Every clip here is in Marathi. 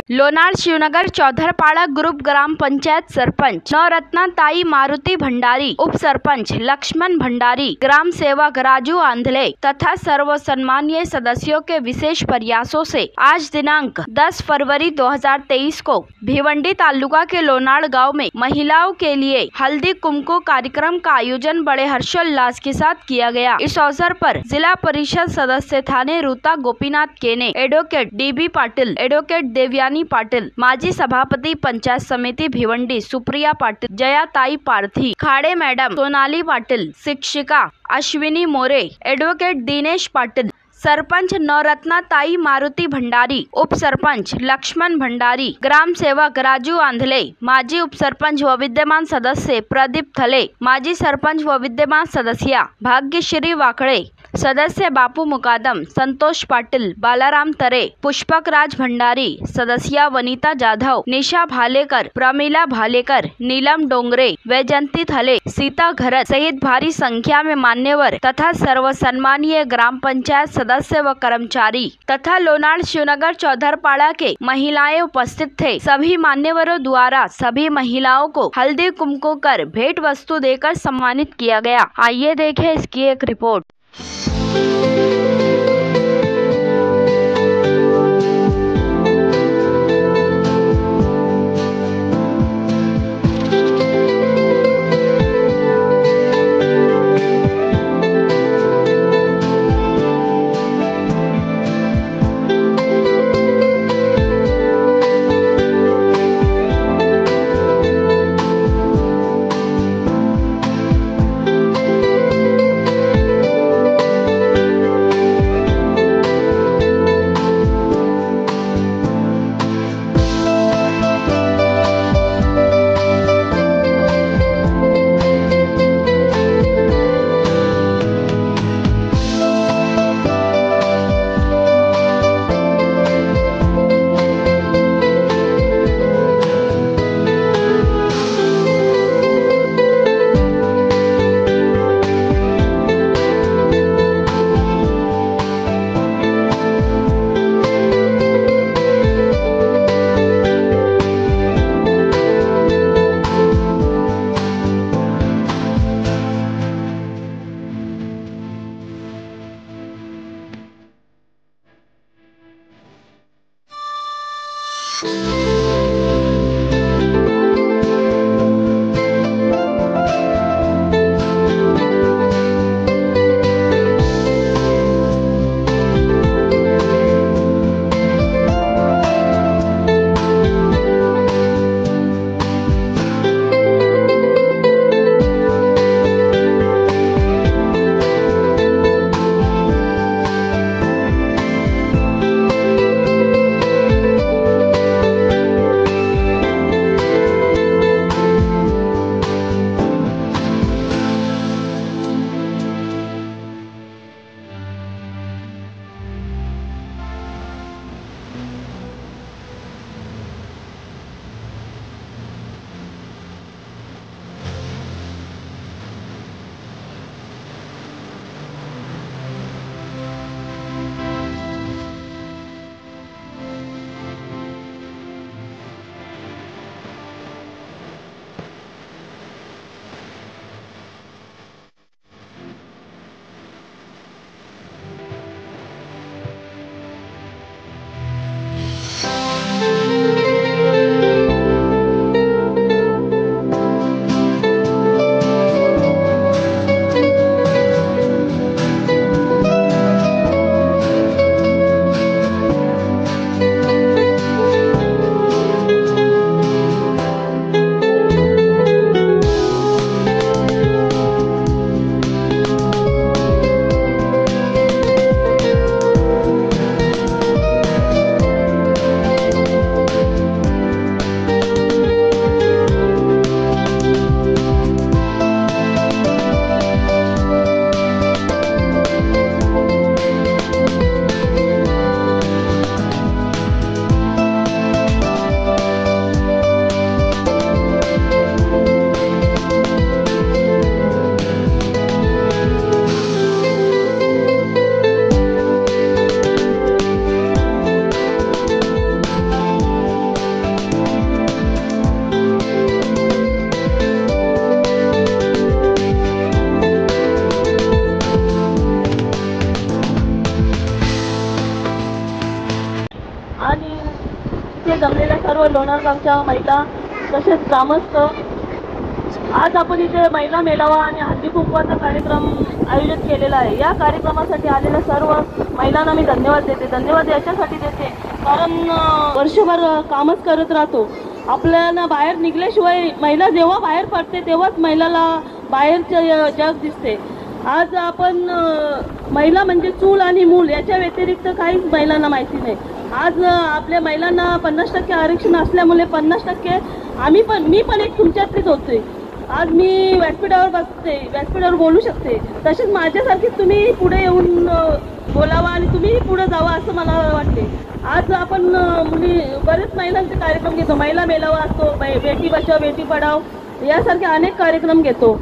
लोनार शिवनगर चौधरपाड़ा ग्रुप ग्राम पंचायत सरपंच नवरत्नाताई मारुति भंडारी, उप सरपंच लक्ष्मण भंडारी, ग्राम सेवक राजू आंधले तथा सर्व सम्मानीय सदस्यों के विशेष प्रयासों से आज दिनांक 10 फरवरी 2023 को भिवंडी तालुका के लोनार गांव में महिलाओं के लिए हल्दी कुमकुम कार्यक्रम का आयोजन बड़े हर्षोल्लास के साथ किया गया। इस अवसर पर जिला परिषद सदस्य थाने Ruta Gopinath Kene, advocate DB Patil, advocate Devyani Patil, माजी सभापति पंचायत समिति भिवंडी सुप्रिया पाटिल, जयाताई पार्थी, खाड़े मैडम सोनाली पाटिल, शिक्षिका अश्विनी मोरे, एडवोकेट दिनेश पाटिल, सरपंच नवरत्नाताई मारुति भंडारी, उप सरपंच लक्ष्मण भंडारी, ग्राम सेवक राजू आंधले, माजी उप सरपंच व विद्यमान सदस्य प्रदीप थले, माजी सरपंच व विद्यमान सदस्या भाग्यश्री वाकड़े, सदस्य बापू मुकादम, संतोष पाटिल, बालाराम तरे, पुष्पक राज भंडारी, सदस्या वनीता जाधव, निशा भालेकर, प्रमिला भालेकर, नीलम डोंगरे, वैजंती थले, सीता घरत सहित भारी संख्या में मान्यवर तथा सर्व सम्मानीय ग्राम पंचायत सदस्य व कर्मचारी तथा लोनार शिवनगर चौधरपाड़ा के महिलाएं उपस्थित थे। सभी मान्यवरों द्वारा सभी महिलाओं को हल्दी कुमकुम कर भेंट वस्तु देकर सम्मानित किया गया। आइए देखें इसकी एक रिपोर्ट। लोणारगावच्या महिला तसेच ग्रामस्थ, आज आपण इथे महिला मेळावा आणि हळदी कुंकवाचा कार्यक्रम आयोजित केलेला आहे। या कार्यक्रमासाठी आलेल्या सर्व महिलांना मी धन्यवाद देते। धन्यवाद याच्यासाठी देते कारण वर्षभर कामच करत राहतो, आपल्याला बाहेर निघल्याशिवाय महिला जेव्हा बाहेर पडते तेव्हाच महिलाला बाहेरचं जग दिसते। आज आपण महिला म्हणजे चूल आणि मूल याच्या व्यतिरिक्त काहीच महिलांना माहिती नाही। आज आपल्या महिलांना 50% आरक्षण असल्यामुळे 50% मी पण एक तुमच्यातलीच होते। आज मी व्यासपीठावर बसते, व्यासपीठावर बोलू शकते, तसेच माझ्यासारखी तुम्ही पुढे येऊन बोलावा आणि तुम्ही पुढे जावा असं मला वाटते। आज आपण मुली बरेच महिलांचे कार्यक्रम घेतो, महिला मेळावा असतो, बेटी बचाव बेटी पढाव यासारखे अनेक कार्यक्रम घेतो।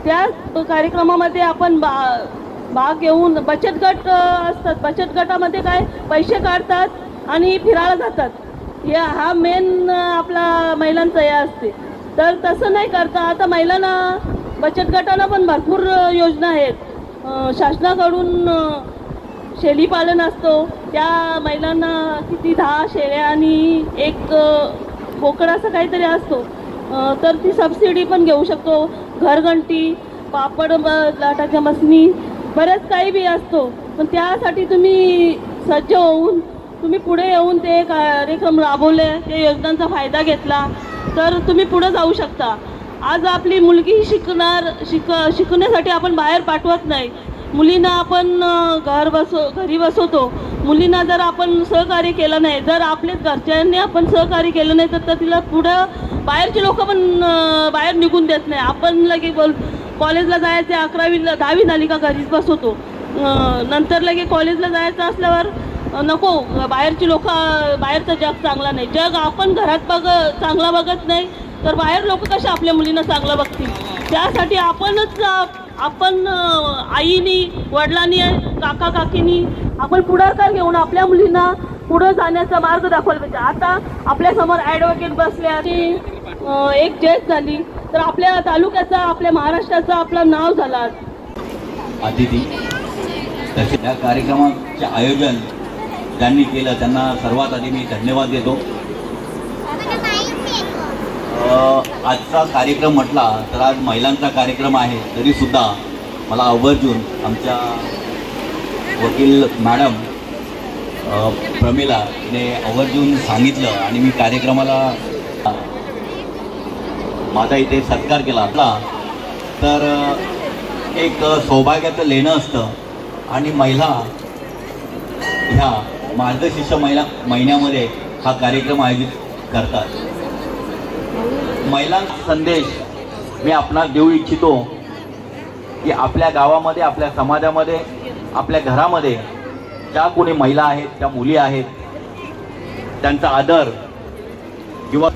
त्या कार्यक्रमामध्ये आपण भाग घेऊन बचत गट असतात, बचत गटामध्ये काय पैसे काढतात आणि फिरायला जातात। हा मेन आपला महिलांचा हे असते। तर तसं नाही करता आता महिलांना बचत गटाला पण भरपूर योजना आहेत। शासनाकडून शेळीपालन असतो, त्या महिलांना किती 10 शेळ्या आणि 1 बोकड असं काहीतरी असतो, तर ती सबसिडी पण घेऊ शकतो। घरघंटी, पापड लाटाच्या मसनी बरेच काही बी असतो, पण त्यासाठी तुम्ही सज्ज होऊन तुम्ही पुढे येऊन ते कार्यक्रम राबवले, त्या योजनांचा फायदा घेतला तर तुम्ही पुढे जाऊ शकता। आज आपली मुलगी शिकण्यासाठी आपण बाहेर पाठवत नाही, मुलींना आपण घरी बसवतो। मुलींना जर आपण सहकार्य केलं नाही, जर आपल्या घरच्यांनी आपण सहकार्य केलं नाही तर तिला पुढं बाहेरचे लोक पण बाहेर निघून देत नाही। आपण लगे कॉलेजला जायचे, 11वी 10वी झाली का घरीच बसवतो, नंतर लगे कॉलेजला जायचं असल्यावर नको, बाहेरची लोक, बाहेरचं जग चांगला नाही, जग आपण घरात चांगला बघत नाही तर बाहेर लोक कसे आपल्या मुलींना चांगलं बघतील। त्यासाठी आपण आईनी, वडिलांनी, काका काकीनी आपण पुढाकार घेऊन आपल्या मुलींना पुढे जाण्याचा मार्ग दाखवला पाहिजे। आता आपल्यासमोर ॲडव्होकेट बसले आणि एक जज झाली तर आपल्या तालुक्याचा, आपल्या महाराष्ट्राचा आपलं नाव झालं। अतिथी तसे या कार्यक्रमाचे आयोजन ज्यांनी केलं त्यांना सर्वात आधी मी धन्यवाद देतो। आजचा कार्यक्रम म्हटला तर आज महिलांचा कार्यक्रम आहे, तरी सुद्धा मला आवर्जून आमच्या वकील मॅडम प्रमिलाने आवर्जून सांगितलं आणि मी कार्यक्रमाला माझा इथे सत्कार केला तर एक सौभाग्याचं लेणं असतं आणि महिला ह्या मार्गशीर्ष महिन्यामध्ये हा कार्यक्रम आयोजित करतात। महिलांचा संदेश मी आपणास देऊ इच्छितो की आपल्या गावामध्ये, आपल्या समाजामध्ये, आपल्या घरामध्ये ज्या कोणी महिला आहेत, त्या मुली आहेत, त्यांचा आदर किंवा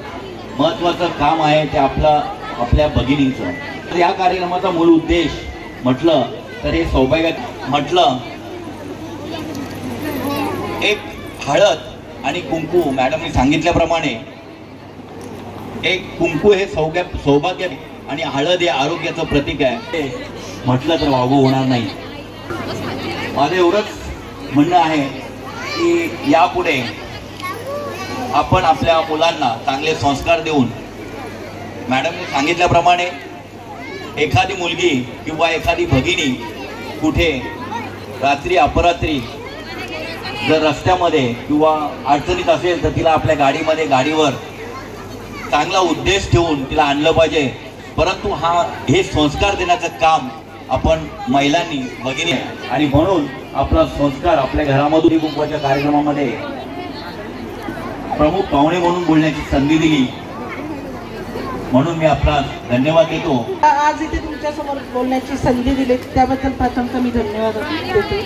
महत्त्वाचं काम आहे ते आपल्या भगिनींचं। तर या कार्यक्रमाचा मूळ उद्देश म्हटलं तर हे सौभाग्य म्हटलं, एक हळद आणि कुंकू मॅडमने सांगितल्याप्रमाणे एक कुंकू हे सौभाग्य आणि हळद हे आरोग्याचं प्रतीक आहे म्हटलं तर वावगं होणार नाही। माझं एवढंच म्हणणं आहे की यापुढे आपण आपल्या मुलांना चांगले संस्कार देऊन मॅडमने सांगितल्याप्रमाणे एखादी मुलगी किंवा एखादी भगिनी कुठे रात्री अपरात्री जर रस्त्यामध्ये किंवा अडचणीत असेल तर तिला आपल्या गाडीवर चांगला उद्देश ठेवून तिला आणलं पाहिजे। परंतु हे संस्कार देण्याचं काम आपण महिलांनी भगिनी आणि म्हणून आपला संस्कार आपल्या घरामधून कुंकवाच्या कार्यक्रमामध्ये प्रमुख पाहुणे म्हणून बोलण्याची संधी दिली म्हणून मी आपला धन्यवाद देतो। आज इथे तुमच्यासमोर बोलण्याची संधी दिली त्याबद्दल प्रथमतः मी धन्यवाद देते।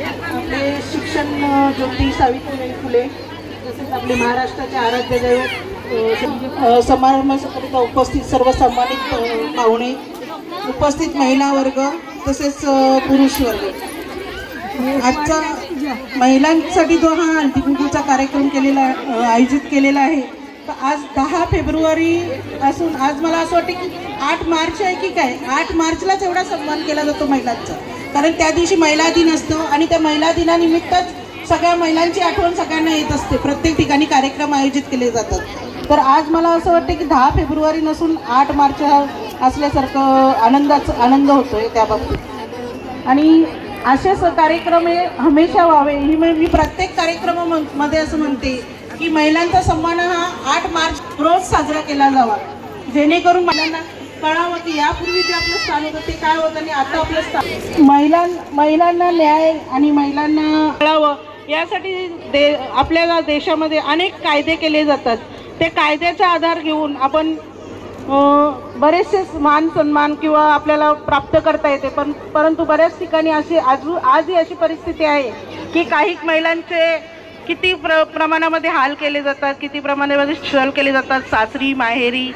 आपले शिक्षण ज्योती सावित्रीबाई फुले तसेच आपले महाराष्ट्राचे आराध्य दैवत समारंभाकरिता उपस्थित सर्व सन्मानित पाहुणे, उपस्थित महिला वर्ग तसेच पुरुष वर्ग, आजचा महिलांसाठी जो हा हळदी कुंकूचा कार्यक्रम आयोजित केलेला आहे तर आज 10 फेब्रुवारी असून आज मला असं वाटतं की 8 मार्च आहे की काय, 8 मार्चलाच एवढा सन्मान केला जातो महिलांचा, कारण त्या दिवशी महिला दिन असतो आणि त्या महिला दिनानिमित्तच सगळ्या महिलांची आठवण सगळ्यांना येत असते। प्रत्येक ठिकाणी कार्यक्रम आयोजित केले जातात तर आज मला असं वाटतं की 10 फेब्रुवारी नसून 8 मार्च असल्यासारखं आनंद होतोय त्या बाबतीत. आणि असेच कार्यक्रम हे हमेशा व्हावे ही मी प्रत्येक कार्यक्रमामध्ये असं म्हणते की महिलांचा सन्मान हा 8 मार्च रोज साजरा केला जावा, जेणेकरून महिलांना कळावं की यापूर्वी जे आपलं स्थान होतं ते काय होतं आणि आता आपलं स्थान. महिलांना न्याय आणि महिलांना कळावं यासाठी आपल्या देशामध्ये अनेक कायदे केले जातात. ते कायद्याचा आधार घेऊन आपण बरेचसे मान सन्मान किंवा आपल्याला प्राप्त करता येते. परंतु बऱ्याच ठिकाणी आजही अशी परिस्थिती आहे की काही महिलांचे किती प्रमाणामध्ये हाल केले जातात, किती प्रमाणामध्ये छळ केले जातात, सासरी माहेरी